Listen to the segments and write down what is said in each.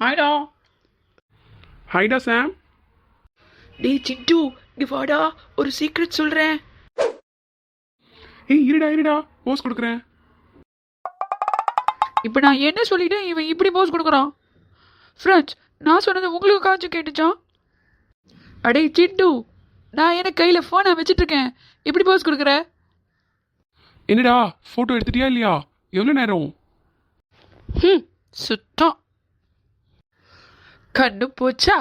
ஹாய்டா. ஹைடா சாம். டேய் சிண்டு, இங்க வாடா, ஒரு சீக்ரெட் சொல்றேன். ஏய் இருடா போஸ் கொடுக்குறேன். இப்போ நான் என்ன சொல்லிட்டேன், இவன் இப்படி போஸ் கொடுக்குறான். ஃப்ரெண்ட்ஸ், நான் சொன்னது உங்களுக்கு காய்ச்சி கேட்டுச்சா? அடே சிண்டு, நான் என்ன கையில் ஃபோனை வச்சுட்ருக்கேன், எப்படி போஸ் கொடுக்குற? என்னடா ஃபோட்டோ எடுத்துட்டியா இல்லையா? எவ்வளோ நேரம்? சுத்தம் கண்ணு போச்சா?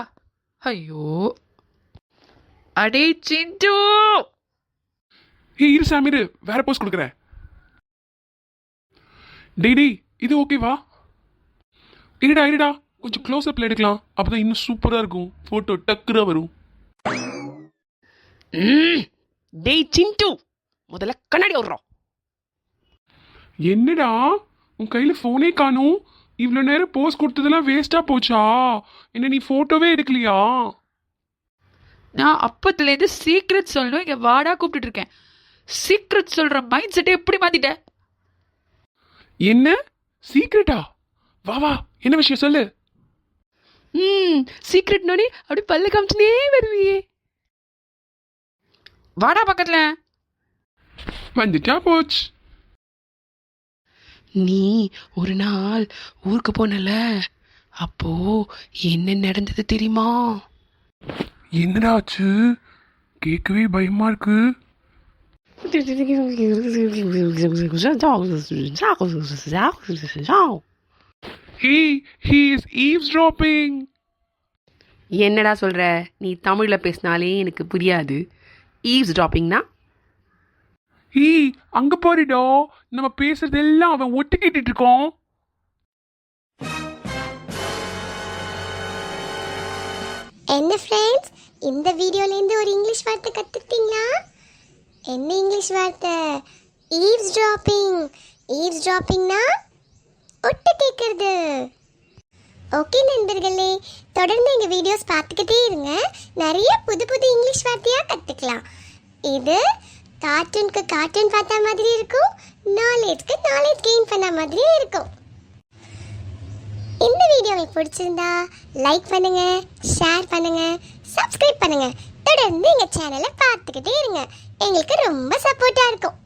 ஐயோ, அடே சிண்டு. ஏய் இரு சாம், இரு வேற போஸ் கொடுக்குறேன். டேய் இது ஓகேவா? இருடா கொஞ்சம் க்ளோஸ் அப்ல எடுக்கலாம், அப்பதான் இன்னும் சூப்பரா இருக்கும், போட்டோ டக்குரா வரும். டேய் சிண்டு, முதல்ல கண்ணாடி விடுறோம். என்னடா உன் கையில போனே காணும்? இவ்வளோ நேரம் போஸ் கொடுத்ததெல்லாம் வேஸ்டா போச்சா? என்ன நீ போட்டோவே எடுக்கலையா? நான் அப்பத்துலேருந்து சீக்ரெட் சொல்லணும் இங்கே வாடா கூப்பிட்டு இருக்கேன். சீக்ரெட் சொல்கிற மைண்ட் செட்டை எப்படி மாத்திட்ட? என்ன சீக்ரெட்டா? வா என்ன விஷயம் சொல்லு. சீக்ரெட் நோனி அப்படி பல்ல காமிச்சுனே வருவியே. வாடா பக்கத்துல. வந்துட்டா போச்சு. நீ ஒரு நாள் ஊருக்கு போனல, அப்போ என்ன நடந்தது தெரியுமா? என்னடா ஆச்சு? கேட்கவே பயமா இருக்கு. He is eavesdropping. என்னடா சொல்ற? நீ தமிழ்ல பேசினாலே எனக்கு புரியாது. ஈவ்ஸ் ட்ராப்பிங்னா? அங்க பாருடா, நம்ம பேசுறதெல்லாம் அவன் ஒட்டு கேட்டுட்டு இருக்கோம். என்ன ஃப்ரெண்ட்ஸ், இந்த வீடியோலேருந்து ஒரு இங்கிலீஷ் வார்த்தை கற்றுக்கிட்டீங்களா? என்ன இங்கிலீஷ் வார்த்தை? Eaves dropping. ஈவ்ஸ் ட்ராப்பிங்னா ஒட்டு கேட்கறது. ஓகே நண்பர்களே, தொடர்ந்து எங்கள் வீடியோஸ் பார்த்துக்கிட்டே இருங்க. நிறைய புது புது இங்கிலீஷ் வார்த்தையாக கற்றுக்கலாம். இது கார்ட்டூனுக்கு கார்ட்டூன் பார்த்தா மாதிரி இருக்கும், நாலேஜ்க்கு நாலேஜ் கெயின் பண்ண மாதிரியும் இருக்கும். இந்த வீடியோ உங்களுக்கு பிடிச்சிருந்தா லைக் பண்ணுங்க, ஷேர் பண்ணுங்க, சப்ஸ்கிரைப் பண்ணுங்க. தொடர்ந்து எங்கள் சேனலை பார்த்துக்கிட்டே இருங்க, எங்களுக்கு ரொம்ப சப்போர்ட்டாக இருக்கும்.